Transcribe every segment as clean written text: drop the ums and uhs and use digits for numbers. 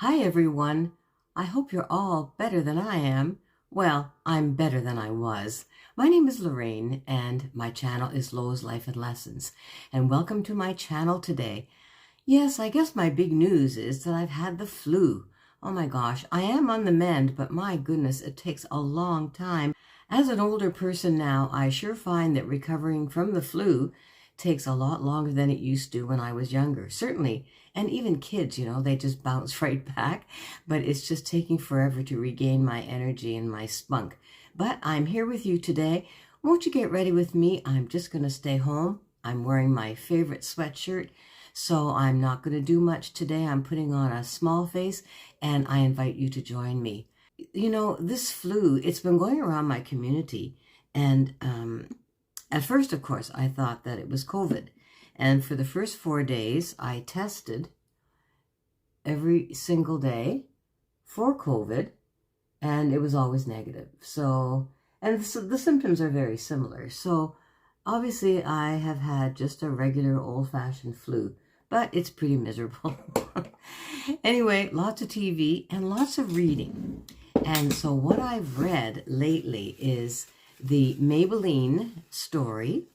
Hi everyone. I hope you're all better than I am. Well, I'm better than I was. My name is Lorraine and my channel is Lo's Life and Lessons. And welcome to my channel today. Yes, I guess my big news is that I've had the flu. Oh my gosh, I am on the mend, but my goodness, it takes a long time. As an older person now, I sure find that recovering from the flu takes a lot longer than it used to when I was younger. Certainly, and even kids, they just bounce right back, but it's just taking forever to regain my energy and my spunk. But I'm here with you today. Won't you get ready with me? I'm just going to stay home. I'm wearing my favorite sweatshirt, so I'm not going to do much today. I'm putting on a small face, and I invite you to join me. This flu, it's been going around my community, and at first, of course, I thought that it was COVID. And for the first 4 days, I tested every single day for COVID, and it was always negative. And the symptoms are very similar. So obviously, I have had just a regular old-fashioned flu, but it's pretty miserable. Anyway, lots of TV and lots of reading. And so what I've read lately is the Maybelline story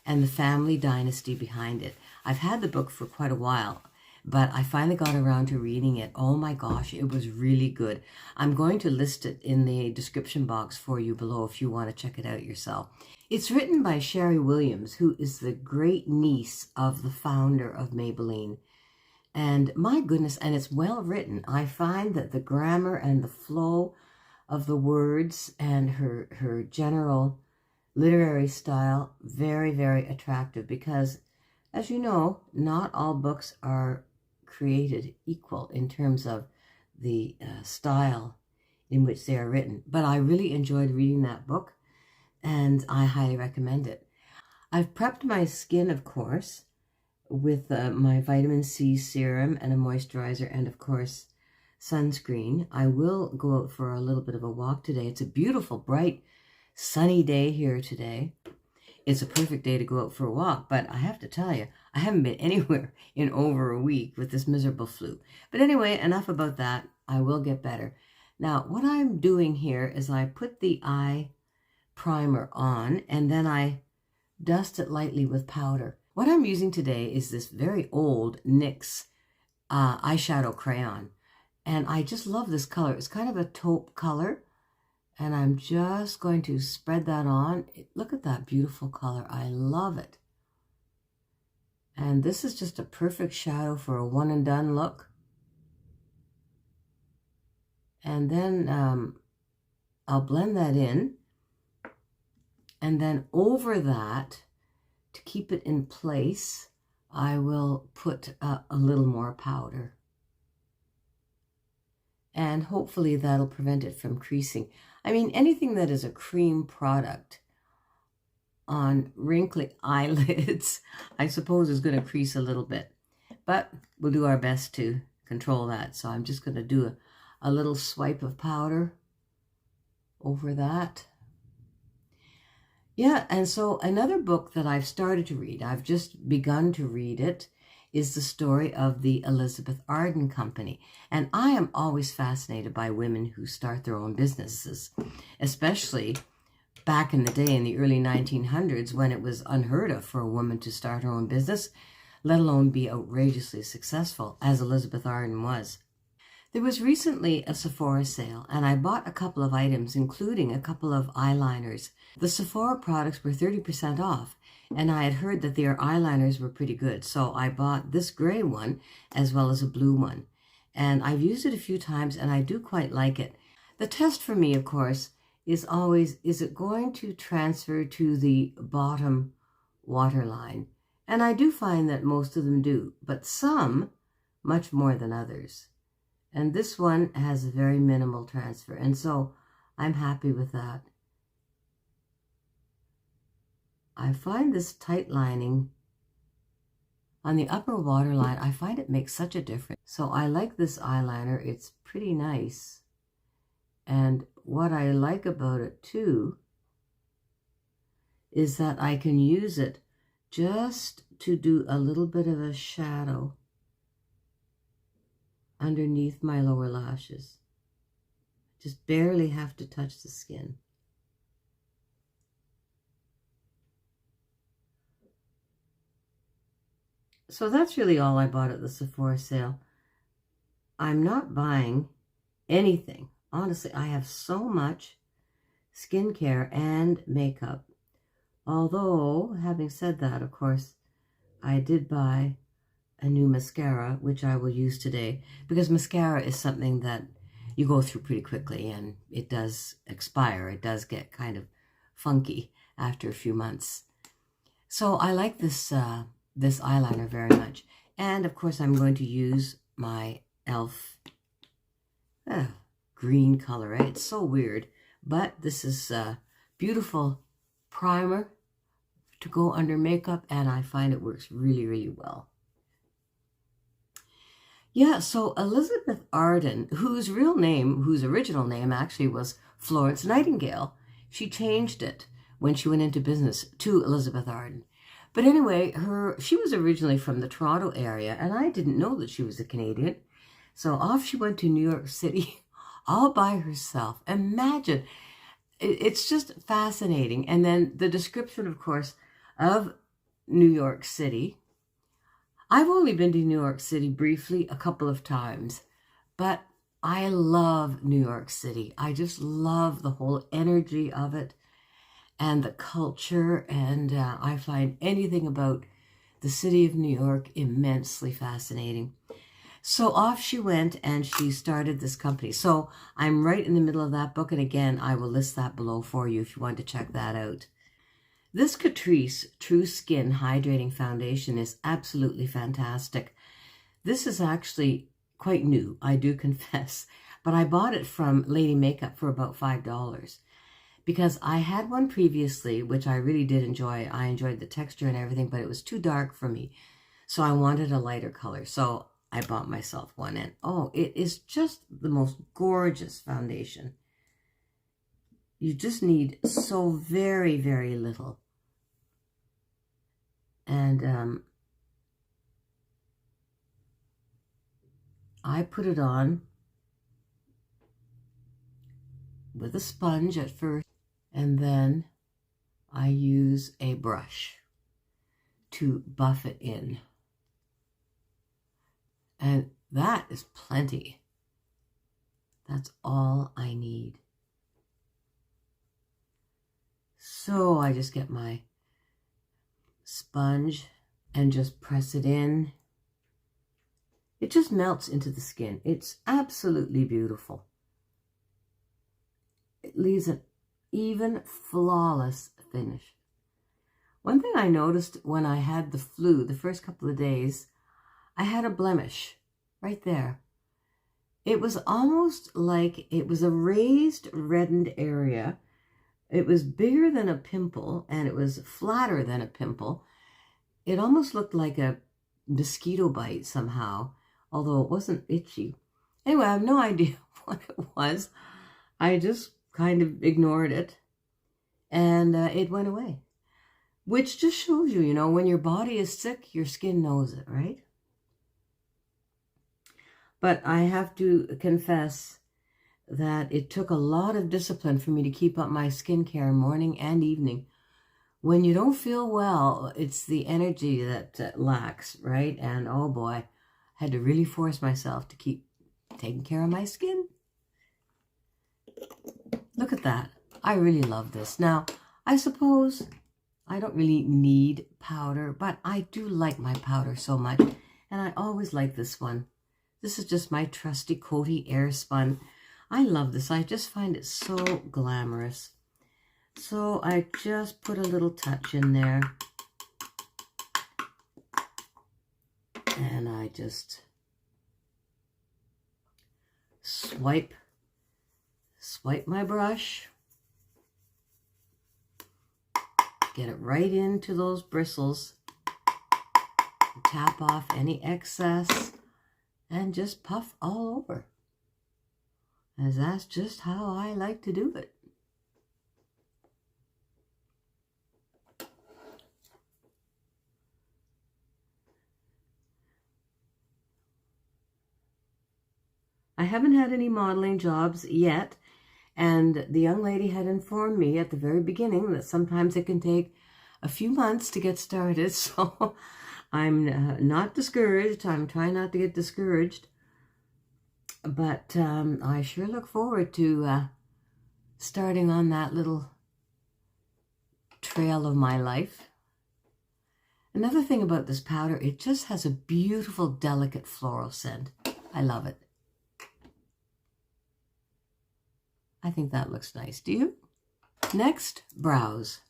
and the family dynasty behind it. I've had the book for quite a while, but I finally got around to reading it. Oh my gosh, it was really good. I'm going to list it in the description box for you below if you want to check it out yourself. It's written by Sherry Williams, who is the great niece of the founder of Maybelline. And my goodness, and it's well written. I find that the grammar and the flow of the words and her general literary style, very, very attractive because, as you know, not all books are created equal in terms of the style in which they are written. But I really enjoyed reading that book, and I highly recommend it. I've prepped my skin, of course, with my vitamin C serum and a moisturizer and, of course, sunscreen. I will go out for a little bit of a walk today. It's a beautiful, bright, sunny day here today. It's a perfect day to go out for a walk, but I have to tell you, I haven't been anywhere in over a week with this miserable flu. But anyway, enough about that. I will get better. Now, what I'm doing here is I put the eye primer on, and then I dust it lightly with powder. What I'm using today is this very old NYX eyeshadow crayon. And I just love this color. It's kind of a taupe color. And I'm just going to spread that on. Look at that beautiful color. I love it. And this is just a perfect shadow for a one and done look. And then I'll blend that in. And then over that, to keep it in place, I will put a little more powder. And hopefully that'll prevent it from creasing. I mean, anything that is a cream product on wrinkly eyelids, I suppose is going to crease a little bit. But we'll do our best to control that. So I'm just going to do a little swipe of powder over that. Yeah, and so another book that I've started to read, I've just begun to read it, is the story of the Elizabeth Arden Company. And I am always fascinated by women who start their own businesses, especially back in the day in the early 1900s when it was unheard of for a woman to start her own business, let alone be outrageously successful, as Elizabeth Arden was. There was recently a Sephora sale, and I bought a couple of items, including a couple of eyeliners. The Sephora products were 30% off, and I had heard that their eyeliners were pretty good, so I bought this gray one as well as a blue one. And I've used it a few times, and I do quite like it. The test for me, of course, is always, is it going to transfer to the bottom waterline? And I do find that most of them do, but some much more than others. And this one has a very minimal transfer. And so I'm happy with that. I find this tight lining on the upper waterline, I find it makes such a difference. So I like this eyeliner. It's pretty nice. And what I like about it too is that I can use it just to do a little bit of a shadow underneath my lower lashes. Just barely have to touch the skin. So that's really all I bought at the Sephora sale. I'm not buying anything. Honestly, I have so much skincare and makeup. Although, having said that, of course, I did buy a new mascara, which I will use today, because mascara is something that you go through pretty quickly, and it does expire. It does get kind of funky after a few months. So I like this this eyeliner very much. And of course, I'm going to use my e.l.f. Green color, right? It's so weird. But this is a beautiful primer to go under makeup, and I find it works really, really well. Yeah, so Elizabeth Arden, whose original name actually was Florence Nightingale, she changed it when she went into business to Elizabeth Arden. But anyway, she was originally from the Toronto area, and I didn't know that she was a Canadian. So off she went to New York City all by herself. Imagine. It's just fascinating. And then the description, of course, of New York City. I've only been to New York City briefly a couple of times, but I love New York City. I just love the whole energy of it and the culture, and I find anything about the city of New York immensely fascinating. So off she went, and she started this company. So I'm right in the middle of that book, and again, I will list that below for you if you want to check that out. This Catrice True Skin Hydrating Foundation is absolutely fantastic. This is actually quite new, I do confess, but I bought it from Lady Makeup for about $5 because I had one previously, which I really did enjoy. I enjoyed the texture and everything, but it was too dark for me. So I wanted a lighter color. So I bought myself one, and oh, it is just the most gorgeous foundation. You just need so very, very little. And I put it on with a sponge at first, and then I use a brush to buff it in. And that is plenty. That's all I need. So I just get my sponge and just press it in. It just melts into the skin. It's absolutely beautiful. It leaves an even, flawless finish. One thing I noticed when I had the flu, the first couple of days, I had a blemish right there. It was almost like it was a raised, reddened area. It was bigger than a pimple, and it was flatter than a pimple. It almost looked like a mosquito bite somehow, although it wasn't itchy. Anyway, I have no idea what it was. I just kind of ignored it, and it went away. Which just shows you, when your body is sick, your skin knows it, right? But I have to confess that it took a lot of discipline for me to keep up my skincare morning and evening. When you don't feel well, it's the energy that lacks, right? And oh boy, I had to really force myself to keep taking care of my skin. Look at that. I really love this. Now, I suppose I don't really need powder, but I do like my powder so much. And I always like this one. This is just my trusty Coty Airspun. I love this. I just find it so glamorous. So I just put a little touch in there. And I just swipe my brush. Get it right into those bristles. Tap off any excess. And just puff all over. As that's just how I like to do it. I haven't had any modeling jobs yet, and the young lady had informed me at the very beginning that sometimes it can take a few months to get started, so I'm not discouraged. I'm trying not to get discouraged, but I sure look forward to starting on that little trail of my life. Another thing about this powder, it just has a beautiful, delicate floral scent. I love it. I think that looks nice. Do you? Next, brows.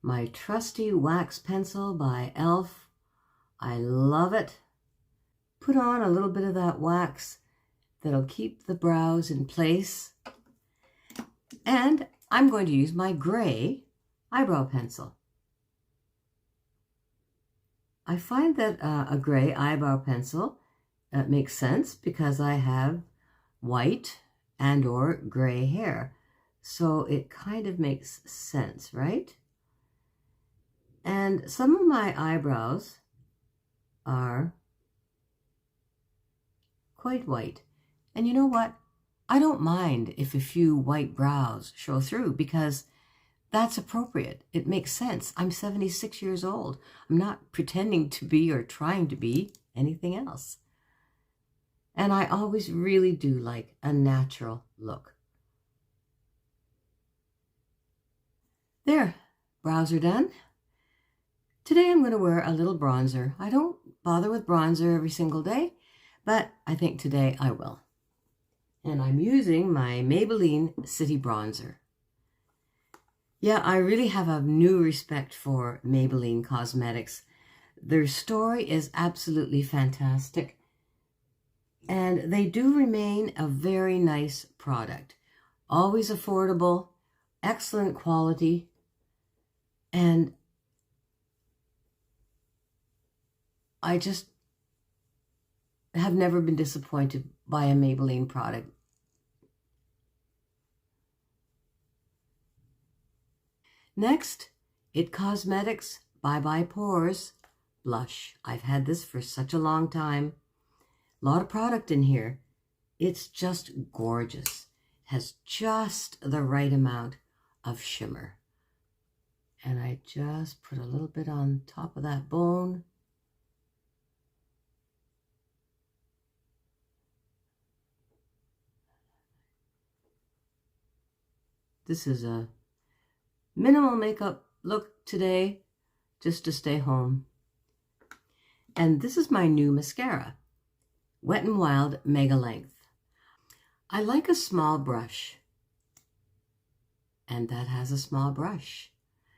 My trusty wax pencil by e.l.f. I love it. Put on a little bit of that wax that'll keep the brows in place. And I'm going to use my gray eyebrow pencil. I find that a gray eyebrow pencil makes sense because I have white and or gray hair. So it kind of makes sense, right? And some of my eyebrows are quite white. And you know what? I don't mind if a few white brows show through because that's appropriate. It makes sense. I'm 76 years old. I'm not pretending to be or trying to be anything else. And I always really do like a natural look. There, brows are done. Today I'm going to wear a little bronzer. I don't bother with bronzer every single day, but I think today I will. And I'm using my Maybelline City Bronzer. Yeah, I really have a new respect for Maybelline Cosmetics. Their story is absolutely fantastic. And they do remain a very nice product. Always affordable, excellent quality, and I just have never been disappointed by a Maybelline product. Next, It Cosmetics Bye Bye Pores Blush. I've had this for such a long time. A lot of product in here. It's just gorgeous. It has just the right amount of shimmer. And I just put a little bit on top of that bone. This is a minimal makeup look today, just to stay home. And this is my new mascara, Wet n Wild Mega Length. I like a small brush, and that has a small brush.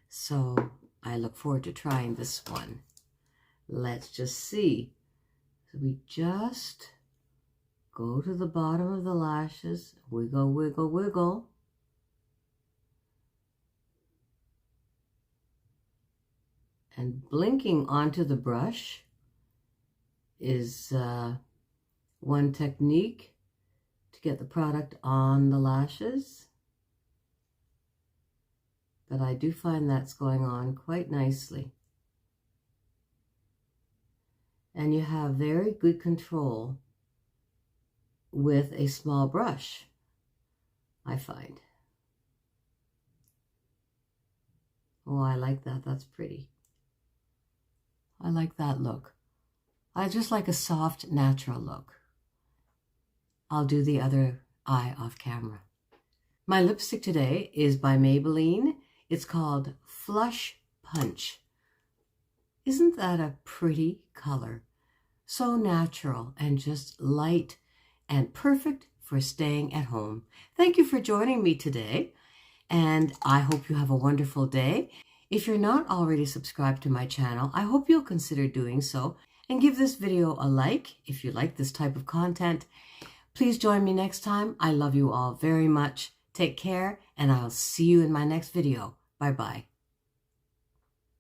So I look forward to trying this one. Let's just see. So we just go to the bottom of the lashes, wiggle, wiggle, wiggle. And blinking onto the brush is one technique to get the product on the lashes. But I do find that's going on quite nicely. And you have very good control with a small brush, I find. Oh, I like that. That's pretty. I like that look. I just like a soft, natural look. I'll do the other eye off camera. My lipstick today is by Maybelline. It's called Flush Punch. Isn't that a pretty color? So natural and just light and perfect for staying at home. Thank you for joining me today, and I hope you have a wonderful day. If you're not already subscribed to my channel, I hope you'll consider doing so and give this video a like if you like this type of content. Please join me next time. I love you all very much. Take care, and I'll see you in my next video. Bye-bye.